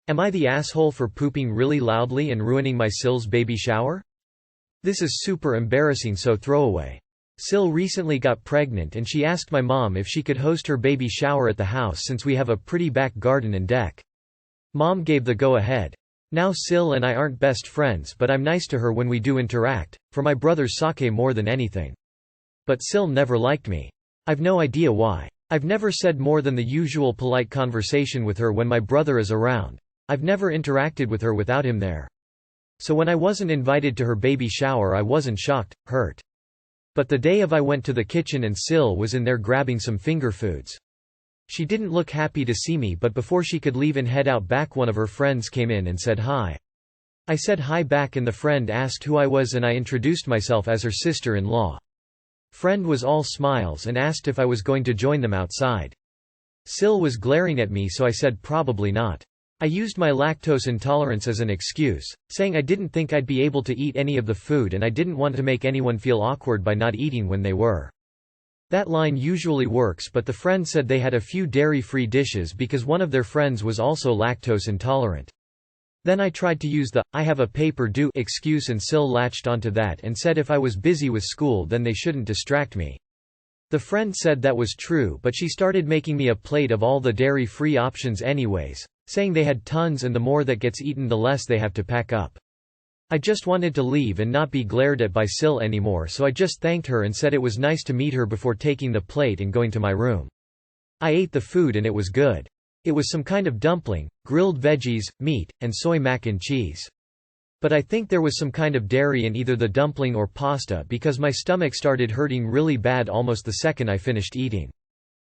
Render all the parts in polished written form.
Am I the asshole for pooping really loudly and ruining my SIL's baby shower? This is super embarrassing, so throwaway. SIL recently got pregnant and she asked my mom if she could host her baby shower at the house since we have a pretty back garden and deck. Mom gave the go-ahead. Now SIL and I aren't best friends, but I'm nice to her when we do interact, for my brother's sake more than anything. But SIL never liked me. I've no idea why. I've never said more than the usual polite conversation with her when my brother is around. I've never interacted with her without him there. So when I wasn't invited to her baby shower I wasn't shocked, hurt. But the day of I went to the kitchen and SIL was in there grabbing some finger foods. She didn't look happy to see me, but before she could leave and head out back one of her friends came in and said hi. I said hi back and the friend asked who I was and I introduced myself as her sister-in-law. Friend was all smiles and asked if I was going to join them outside. SIL was glaring at me, so I said probably not. I used my lactose intolerance as an excuse, saying I didn't think I'd be able to eat any of the food and I didn't want to make anyone feel awkward by not eating when they were. That line usually works, but the friend said they had a few dairy-free dishes because one of their friends was also lactose intolerant. Then I tried to use the "I have a paper due" excuse and SIL latched onto that and said if I was busy with school then they shouldn't distract me. The friend said that was true, but she started making me a plate of all the dairy-free options anyways, saying they had tons and the more that gets eaten the less they have to pack up. I just wanted to leave and not be glared at by SIL anymore, so I just thanked her and said it was nice to meet her before taking the plate and going to my room. I ate the food and it was good. It was some kind of dumpling, grilled veggies, meat, and soy mac and cheese. But I think there was some kind of dairy in either the dumpling or pasta because my stomach started hurting really bad almost the second I finished eating.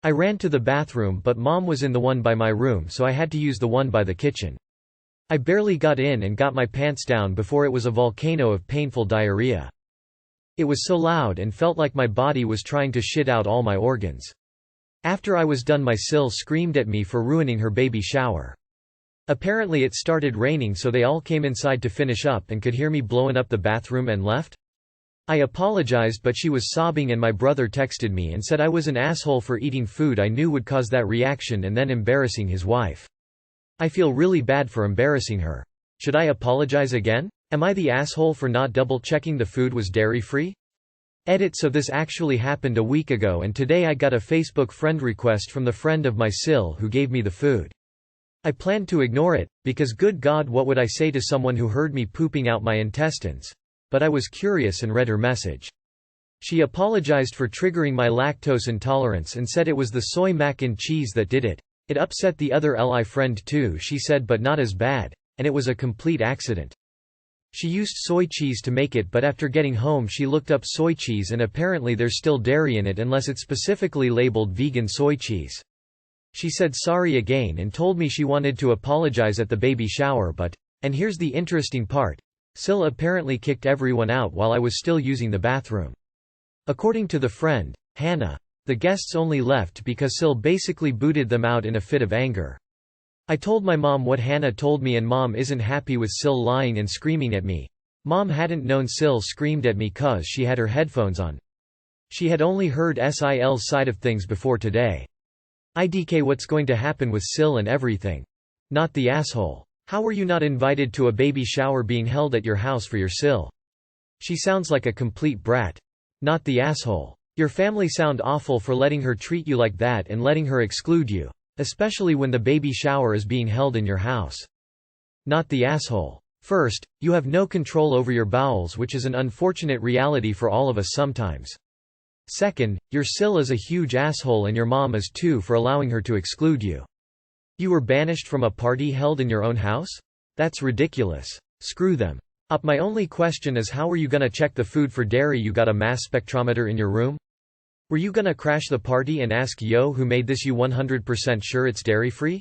I ran to the bathroom, but Mom was in the one by my room, so I had to use the one by the kitchen. I barely got in and got my pants down before it was a volcano of painful diarrhea. It was so loud and felt like my body was trying to shit out all my organs. After I was done, my SIL screamed at me for ruining her baby shower. Apparently it started raining, so they all came inside to finish up and could hear me blowing up the bathroom and left. I apologized, but she was sobbing and my brother texted me and said I was an asshole for eating food I knew would cause that reaction and then embarrassing his wife. I feel really bad for embarrassing her. Should I apologize again? Am I the asshole for not double-checking the food was dairy-free? Edit. So this actually happened a week ago and today I got a Facebook friend request from the friend of my SIL who gave me the food. I planned to ignore it, because good God, what would I say to someone who heard me pooping out my intestines? But I was curious and read her message. She apologized for triggering my lactose intolerance and said it was the soy mac and cheese that did it. It upset the other LI friend too, she said, but not as bad, and it was a complete accident. She used soy cheese to make it, but after getting home she looked up soy cheese and apparently there's still dairy in it unless it's specifically labeled vegan soy cheese. She said sorry again and told me she wanted to apologize at the baby shower, but, and here's the interesting part, SIL apparently kicked everyone out while I was still using the bathroom. According to the friend, Hannah, the guests only left because SIL basically booted them out in a fit of anger. I told my mom what Hannah told me and Mom isn't happy with SIL lying and screaming at me. Mom hadn't known SIL screamed at me cause she had her headphones on. She had only heard SIL's side of things before today. IDK, what's going to happen with SIL and everything? Not the asshole. How were you not invited to a baby shower being held at your house for your SIL? She sounds like a complete brat. Not the asshole. Your family sound awful for letting her treat you like that and letting her exclude you, especially when the baby shower is being held in your house. Not the asshole. First, you have no control over your bowels, which is an unfortunate reality for all of us sometimes. Second, your SIL is a huge asshole and your mom is too for allowing her to exclude you. You were banished from a party held in your own house? That's ridiculous. Screw them. My only question is, how were you gonna check the food for dairy? You got a mass spectrometer in your room? Were you gonna crash the party and ask, yo, who made this, you 100% sure it's dairy-free?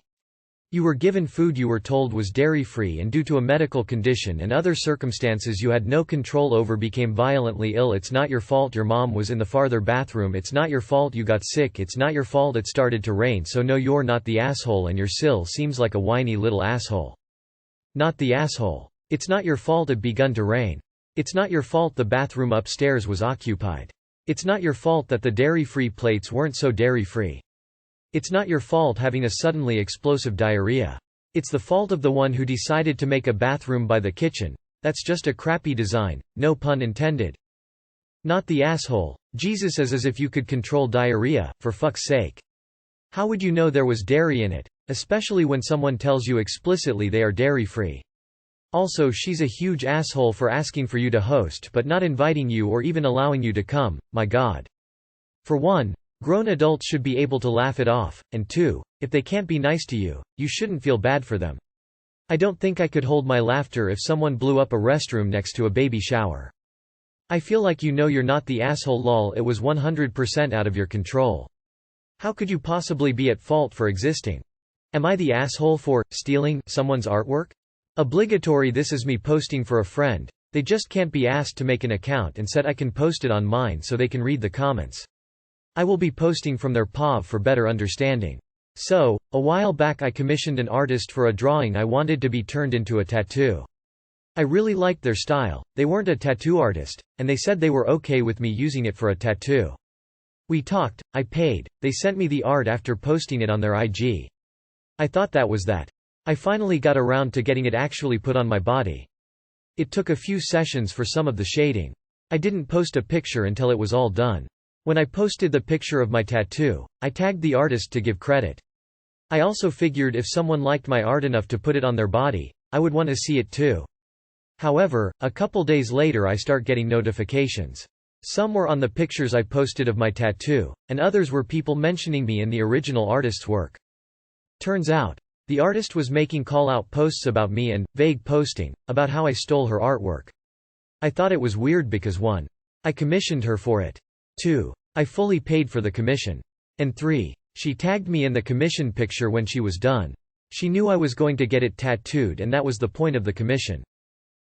You were given food you were told was dairy-free and due to a medical condition and other circumstances you had no control over became violently ill. It's not your fault your mom was in the farther bathroom. It's not your fault you got sick. It's not your fault it started to rain. So no, you're not the asshole and your SIL seems like a whiny little asshole. Not the asshole. It's not your fault it begun to rain. It's not your fault the bathroom upstairs was occupied. It's not your fault that the dairy-free plates weren't so dairy-free. It's not your fault having a suddenly explosive diarrhea. It's the fault of the one who decided to make a bathroom by the kitchen. That's just a crappy design, no pun intended. Not the asshole. Jesus is as if you could control diarrhea, for fuck's sake. How would you know there was dairy in it? Especially when someone tells you explicitly they are dairy-free. Also, she's a huge asshole for asking for you to host but not inviting you or even allowing you to come, my god. For one, grown adults should be able to laugh it off, and two, if they can't be nice to you, you shouldn't feel bad for them. I don't think I could hold my laughter if someone blew up a restroom next to a baby shower. I feel like you know you're not the asshole lol, it was 100% out of your control. How could you possibly be at fault for existing? Am I the asshole for stealing someone's artwork? Obligatory. This is me posting for a friend. They just can't be asked to make an account and said I can post it on mine so they can read the comments. I will be posting from their POV for better understanding. So, a while back I commissioned an artist for a drawing I wanted to be turned into a tattoo. I really liked their style. They weren't a tattoo artist, and they said they were okay with me using it for a tattoo. We talked, I paid, they sent me the art after posting it on their IG. I thought that was that. I finally got around to getting it actually put on my body. It took a few sessions for some of the shading. I didn't post a picture until it was all done. When I posted the picture of my tattoo, I tagged the artist to give credit. I also figured if someone liked my art enough to put it on their body, I would want to see it too. However, a couple days later I start getting notifications. Some were on the pictures I posted of my tattoo, and others were people mentioning me in the original artist's work. Turns out, the artist was making call-out posts about me and, vague posting, about how I stole her artwork. I thought it was weird because 1. I commissioned her for it. 2. I fully paid for the commission. And 3. She tagged me in the commissioned picture when she was done. She knew I was going to get it tattooed and that was the point of the commission.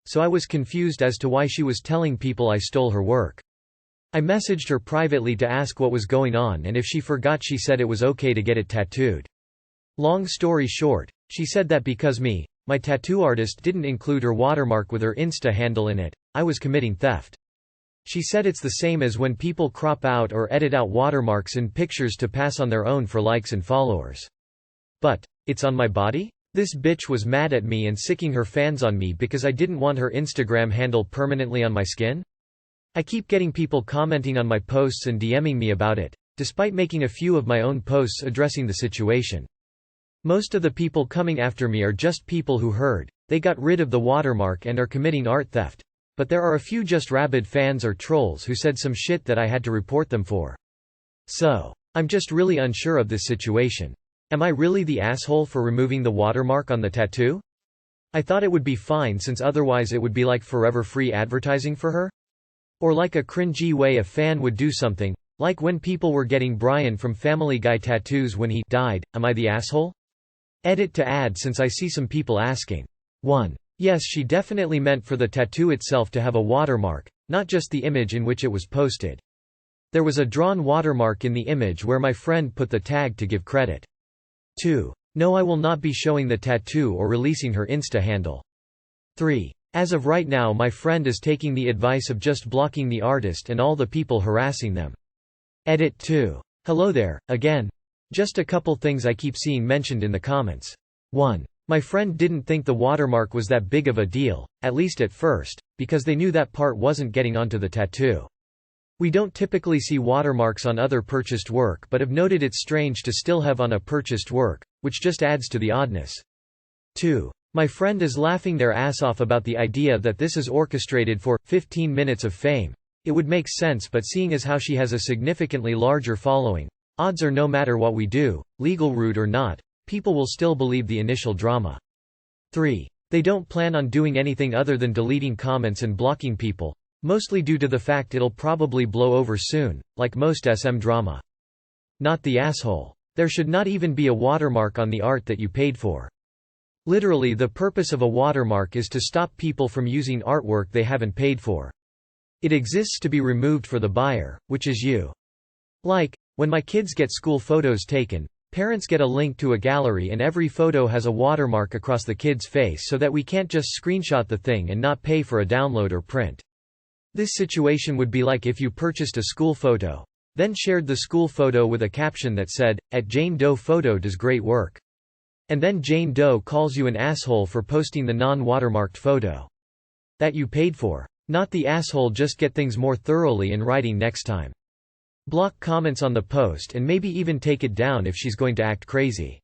So I was confused as to why she was telling people I stole her work. I messaged her privately to ask what was going on and if she forgot she said it was okay to get it tattooed. Long story short, she said that because my tattoo artist didn't include her watermark with her Insta handle in it, I was committing theft. She said it's the same as when people crop out or edit out watermarks in pictures to pass on their own for likes and followers. But, it's on my body? This bitch was mad at me and sicking her fans on me because I didn't want her Instagram handle permanently on my skin? I keep getting people commenting on my posts and DMing me about it, despite making a few of my own posts addressing the situation. Most of the people coming after me are just people who heard they got rid of the watermark and are committing art theft. But there are a few just rabid fans or trolls who said some shit that I had to report them for. So, I'm just really unsure of this situation. Am I really the asshole for removing the watermark on the tattoo? I thought it would be fine since otherwise it would be like forever free advertising for her? Or like a cringy way a fan would do something, like when people were getting Brian from Family Guy tattoos when he died. Am I the asshole? Edit to add since I see some people asking. 1. Yes, she definitely meant for the tattoo itself to have a watermark, not just the image in which it was posted. There was a drawn watermark in the image where my friend put the tag to give credit. 2. No, I will not be showing the tattoo or releasing her Insta handle. 3. As of right now my friend is taking the advice of just blocking the artist and all the people harassing them. Edit 2. Hello there, again. Just a couple things I keep seeing mentioned in the comments. 1. My friend didn't think the watermark was that big of a deal, at least at first, because they knew that part wasn't getting onto the tattoo. We don't typically see watermarks on other purchased work but have noted it's strange to still have on a purchased work, which just adds to the oddness. 2. My friend is laughing their ass off about the idea that this is orchestrated for 15 minutes of fame. It would make sense, but seeing as how she has a significantly larger following, odds are no matter what we do, legal route or not, people will still believe the initial drama. 3. They don't plan on doing anything other than deleting comments and blocking people, mostly due to the fact it'll probably blow over soon, like most SM drama. Not the asshole. There should not even be a watermark on the art that you paid for. Literally, the purpose of a watermark is to stop people from using artwork they haven't paid for. It exists to be removed for the buyer, which is you. Like, when my kids get school photos taken, parents get a link to a gallery and every photo has a watermark across the kid's face so that we can't just screenshot the thing and not pay for a download or print. This situation would be like if you purchased a school photo, then shared the school photo with a caption that said, "At Jane Doe Photo does great work." And then Jane Doe calls you an asshole for posting the non-watermarked photo that you paid for. Not the asshole, just get things more thoroughly in writing next time. Block comments on the post and maybe even take it down if she's going to act crazy.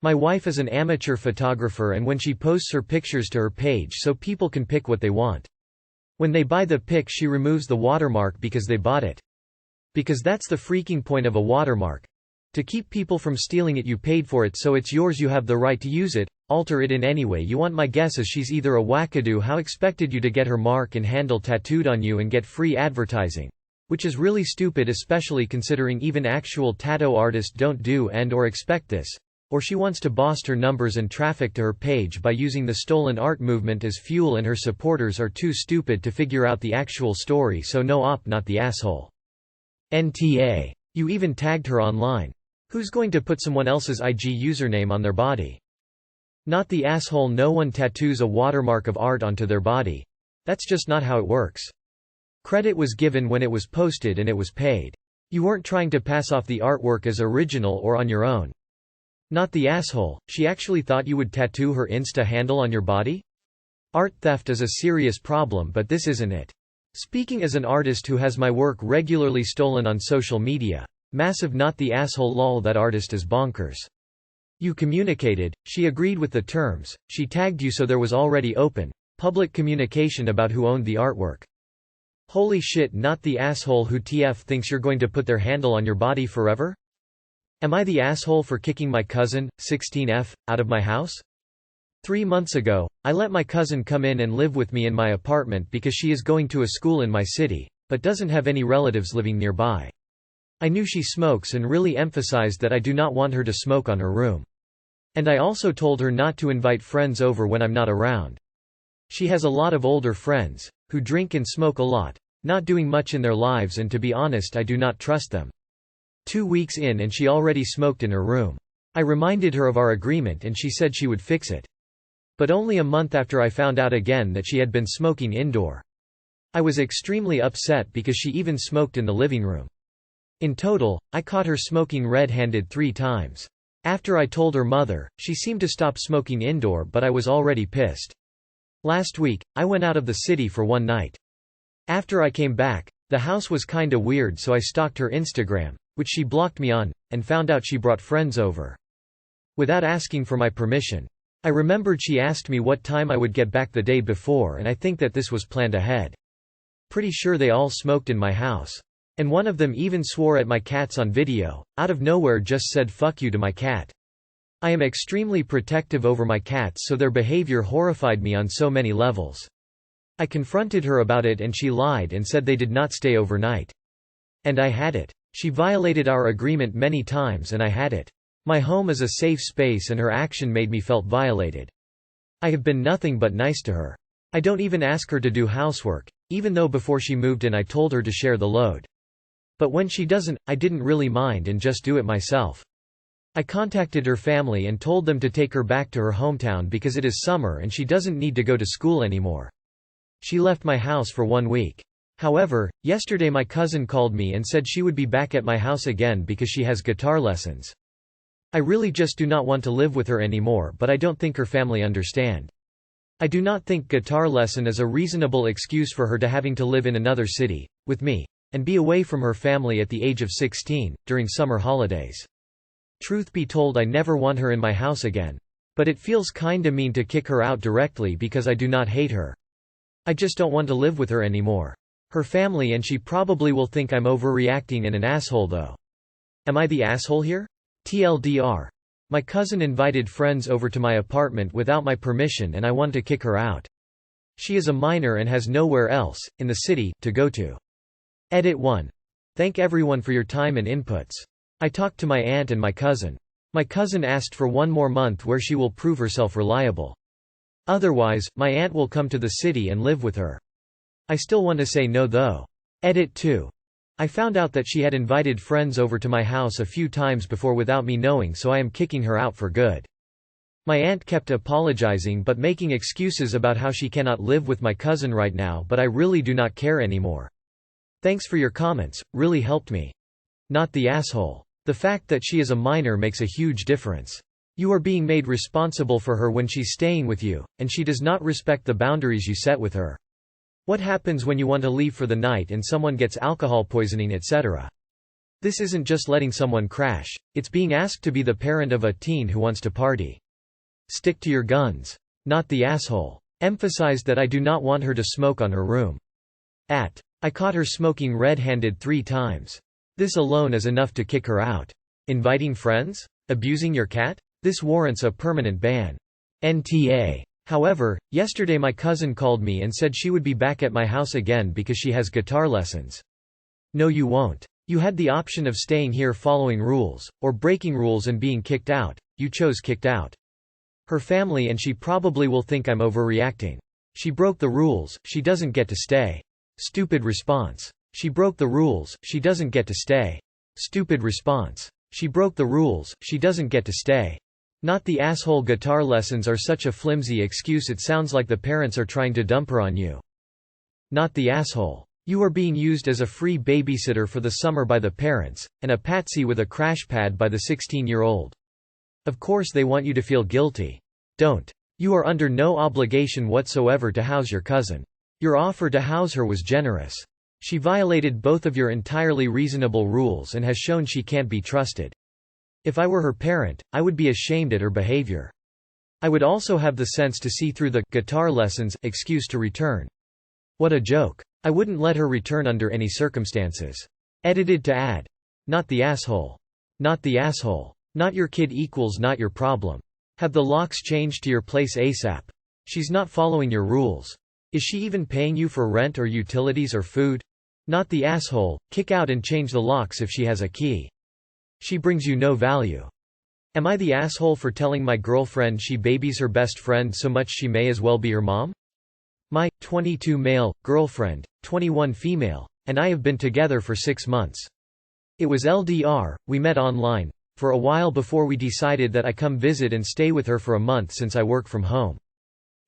My wife is an amateur photographer, and when she posts her pictures to her page so people can pick what they want. When they buy the pic, she removes the watermark because they bought it. Because that's the freaking point of a watermark. To keep people from stealing it, you paid for it, so it's yours, you have the right to use it, alter it in any way you want. My guess is she's either a wackadoo who expected you to get her mark and handle tattooed on you and get free advertising. Which is really stupid, especially considering even actual tattoo artists don't do and/or expect this. Or she wants to boost her numbers and traffic to her page by using the stolen art movement as fuel, and her supporters are too stupid to figure out the actual story, so no op, not the asshole. NTA. You even tagged her online. Who's going to put someone else's IG username on their body? Not the asshole. No one tattoos a watermark of art onto their body. That's just not how it works. Credit was given when it was posted and it was paid. You weren't trying to pass off the artwork as original or on your own. Not the asshole. She actually thought you would tattoo her Insta handle on your body? Art theft is a serious problem, but this isn't it. Speaking as an artist who has my work regularly stolen on social media. Massive not the asshole. Lol, that artist is bonkers. You communicated, she agreed with the terms, she tagged you, so there was already open, public communication about who owned the artwork. Holy shit, not the asshole who TF thinks you're going to put their handle on your body forever? Am I the asshole for kicking my cousin, 16F, out of my house? 3 months ago, I let my cousin come in and live with me in my apartment because she is going to a school in my city, but doesn't have any relatives living nearby. I knew she smokes and really emphasized that I do not want her to smoke on her room. And I also told her not to invite friends over when I'm not around. She has a lot of older friends, who drink and smoke a lot, not doing much in their lives, and to be honest, I do not trust them. 2 weeks in and she already smoked in her room. I reminded her of our agreement and she said she would fix it. But only a month after I found out again that she had been smoking indoor. I was extremely upset because she even smoked in the living room. In total, I caught her smoking red-handed 3 times. After I told her mother, she seemed to stop smoking indoor, but I was already pissed. Last week, I went out of the city for one night. After I came back, the house was kinda weird, so I stalked her Instagram, which she blocked me on, and found out she brought friends over. Without asking for my permission. I remembered she asked me what time I would get back the day before, and I think that this was planned ahead. Pretty sure they all smoked in my house. And one of them even swore at my cats on video, out of nowhere just said fuck you to my cat. I am extremely protective over my cats, so their behavior horrified me on so many levels. I confronted her about it and she lied and said they did not stay overnight. And I had it. She violated our agreement many times and I had it. My home is a safe space and her action made me felt violated. I have been nothing but nice to her. I don't even ask her to do housework, even though before she moved in I told her to share the load. But when she doesn't, I didn't really mind and just do it myself. I contacted her family and told them to take her back to her hometown because it is summer and she doesn't need to go to school anymore. She left my house for 1 week. However, yesterday my cousin called me and said she would be back at my house again because she has guitar lessons. I really just do not want to live with her anymore, but I don't think her family understand. I do not think guitar lesson is a reasonable excuse for her to having to live in another city, with me, and be away from her family at the age of 16, during summer holidays. Truth be told, I never want her in my house again. But it feels kinda mean to kick her out directly because I do not hate her. I just don't want to live with her anymore. Her family and she probably will think I'm overreacting and an asshole though. Am I the asshole here? TLDR. My cousin invited friends over to my apartment without my permission and I want to kick her out. She is a minor and has nowhere else, in the city, to go to. Edit 1. Thank everyone for your time and inputs. I talked to my aunt and my cousin. My cousin asked for 1 more month where she will prove herself reliable. Otherwise, my aunt will come to the city and live with her. I still want to say no though. Edit 2. I found out that she had invited friends over to my house a few times before without me knowing, so I am kicking her out for good. My aunt kept apologizing but making excuses about how she cannot live with my cousin right now, but I really do not care anymore. Thanks for your comments, really helped me. Not the asshole. The fact that she is a minor makes a huge difference. You are being made responsible for her when she's staying with you, and she does not respect the boundaries you set with her. What happens when you want to leave for the night and someone gets alcohol poisoning, etc.? This isn't just letting someone crash, it's being asked to be the parent of a teen who wants to party. Stick to your guns. Not the asshole. Emphasized that I do not want her to smoke on her room. I caught her smoking red-handed 3 times. This alone is enough to kick her out. Inviting friends? Abusing your cat? This warrants a permanent ban. NTA. However, yesterday my cousin called me and said she would be back at my house again because she has guitar lessons. No, you won't. You had the option of staying here following rules, or breaking rules and being kicked out. You chose kicked out. Her family and she probably will think I'm overreacting. She broke the rules, she doesn't get to stay. Stupid response. She broke the rules, she doesn't get to stay. Stupid response. She broke the rules, she doesn't get to stay. Not the asshole. Guitar lessons are such a flimsy excuse, it sounds like the parents are trying to dump her on you. Not the asshole. You are being used as a free babysitter for the summer by the parents, and a patsy with a crash pad by the 16-year-old. Of course they want you to feel guilty. Don't. You are under no obligation whatsoever to house your cousin. Your offer to house her was generous. She violated both of your entirely reasonable rules and has shown she can't be trusted. If I were her parent, I would be ashamed at her behavior. I would also have the sense to see through the guitar lessons excuse to return. What a joke. I wouldn't let her return under any circumstances. Edited to add. Not the asshole. Not the asshole. Not your kid equals not your problem. Have the locks changed to your place ASAP. She's not following your rules. Is she even paying you for rent or utilities or food? Not the asshole. Kick out and change the locks if she has a key. She brings you no value. Am I the asshole for telling my girlfriend she babies her best friend so much she may as well be her mom? My 22 male girlfriend, 21 female, and I have been together for 6 months. It was LDR, we met online, for a while before we decided that I come visit and stay with her for a month since I work from home.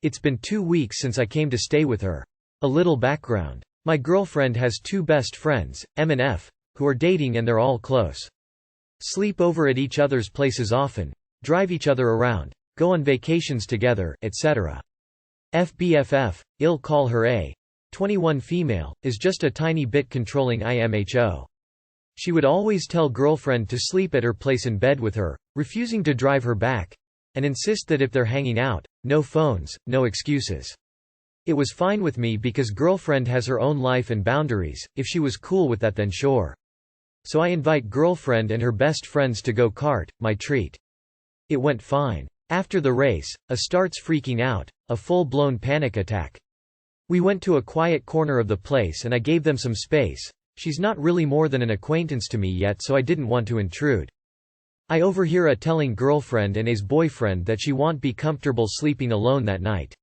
It's been 2 weeks since I came to stay with her. A little background. My girlfriend has 2 best friends, M and F, who are dating and they're all close. Sleep over at each other's places often, drive each other around, go on vacations together, etc. FBFF, I'll call her a 21 female, is just a tiny bit controlling IMHO. She would always tell girlfriend to sleep at her place in bed with her, refusing to drive her back, and insist that if they're hanging out, no phones, no excuses. It was fine with me because girlfriend has her own life and boundaries. If she was cool with that then sure. So I invite girlfriend and her best friends to go kart, my treat. It went fine. After the race, A starts freaking out, a full-blown panic attack. We went to a quiet corner of the place and I gave them some space. She's not really more than an acquaintance to me yet, so I didn't want to intrude. I overhear A telling girlfriend and A's boyfriend that she won't be comfortable sleeping alone that night.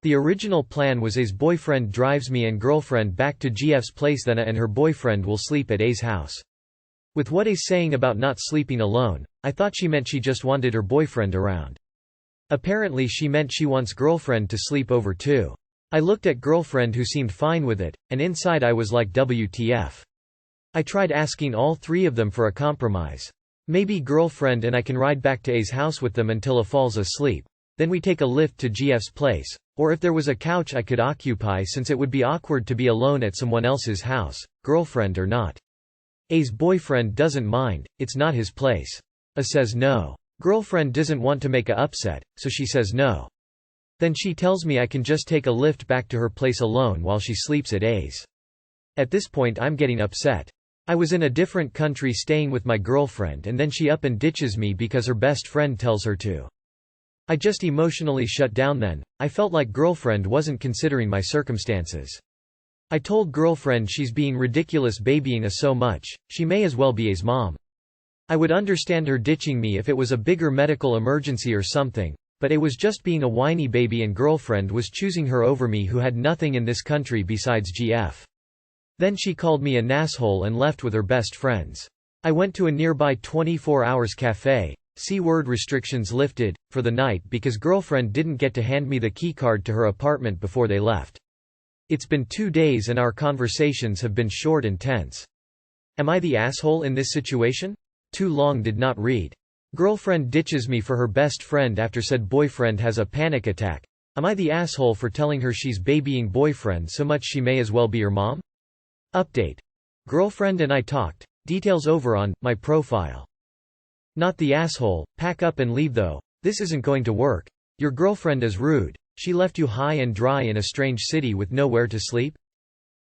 The original plan was A's boyfriend drives me and girlfriend back to GF's place, then A and her boyfriend will sleep at A's house. With what A's saying about not sleeping alone, I thought she meant she just wanted her boyfriend around. Apparently she meant she wants girlfriend to sleep over too. I looked at girlfriend who seemed fine with it, and inside I was like WTF. I tried asking all 3 of them for a compromise. Maybe girlfriend and I can ride back to A's house with them until A falls asleep. Then we take a lift to GF's place, or if there was a couch I could occupy since it would be awkward to be alone at someone else's house, girlfriend or not. A's boyfriend doesn't mind, it's not his place. A says no. Girlfriend doesn't want to make A upset, so she says no. Then she tells me I can just take a lift back to her place alone while she sleeps at A's. At this point I'm getting upset. I was in a different country staying with my girlfriend and then she up and ditches me because her best friend tells her to. I just emotionally shut down then. I felt like girlfriend wasn't considering my circumstances. I told girlfriend she's being ridiculous babying us so much, she may as well be A's mom. I would understand her ditching me if it was a bigger medical emergency or something, but it was just being a whiny baby and girlfriend was choosing her over me who had nothing in this country besides GF. Then she called me an asshole and left with her best friends. I went to a nearby 24 Hours cafe, C-word restrictions lifted, for the night because girlfriend didn't get to hand me the keycard to her apartment before they left. It's been 2 days and our conversations have been short and tense. Am I the asshole in this situation? Too long did not read. Girlfriend ditches me for her best friend after said boyfriend has a panic attack. Am I the asshole for telling her she's babying boyfriend so much she may as well be her mom? Update. Girlfriend and I talked. Details over on my profile. Not the asshole. Pack up and leave though. This isn't going to work. Your girlfriend is rude. She left you high and dry in a strange city with nowhere to sleep?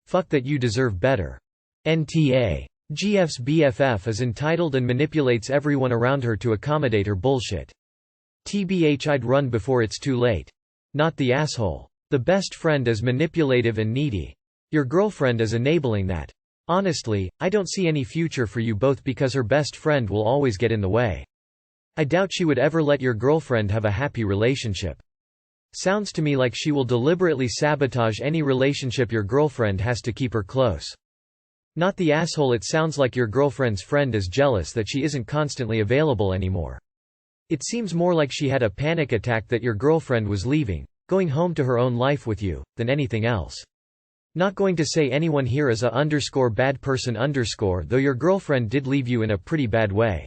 Fuck that, you deserve better. NTA. GF's BFF is entitled and manipulates everyone around her to accommodate her bullshit. TBH, I'd run before it's too late. Not the asshole. The best friend is manipulative and needy. Your girlfriend is enabling that. Honestly, I don't see any future for you both because her best friend will always get in the way. I doubt she would ever let your girlfriend have a happy relationship. Sounds to me like she will deliberately sabotage any relationship your girlfriend has to keep her close. Not the asshole. It sounds like your girlfriend's friend is jealous that she isn't constantly available anymore. It seems more like she had a panic attack that your girlfriend was leaving, going home to her own life with you, than anything else. Not going to say anyone here is a bad person though your girlfriend did leave you in a pretty bad way.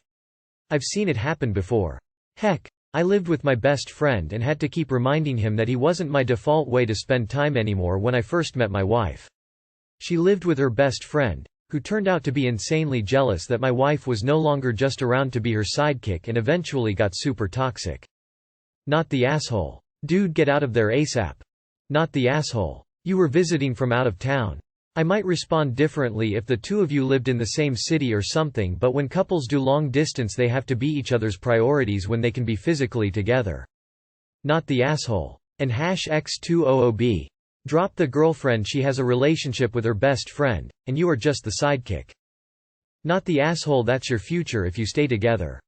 I've seen it happen before. Heck, I lived with my best friend and had to keep reminding him that he wasn't my default way to spend time anymore when I first met my wife. She lived with her best friend, who turned out to be insanely jealous that my wife was no longer just around to be her sidekick and eventually got super toxic. Not the asshole. Dude, get out of there ASAP. Not the asshole. You were visiting from out of town. I might respond differently if the two of you lived in the same city or something, but when couples do long distance they have to be each other's priorities when they can be physically together. Not the asshole. And #X200B. Drop the girlfriend, she has a relationship with her best friend, and you are just the sidekick. Not the asshole. That's your future if you stay together.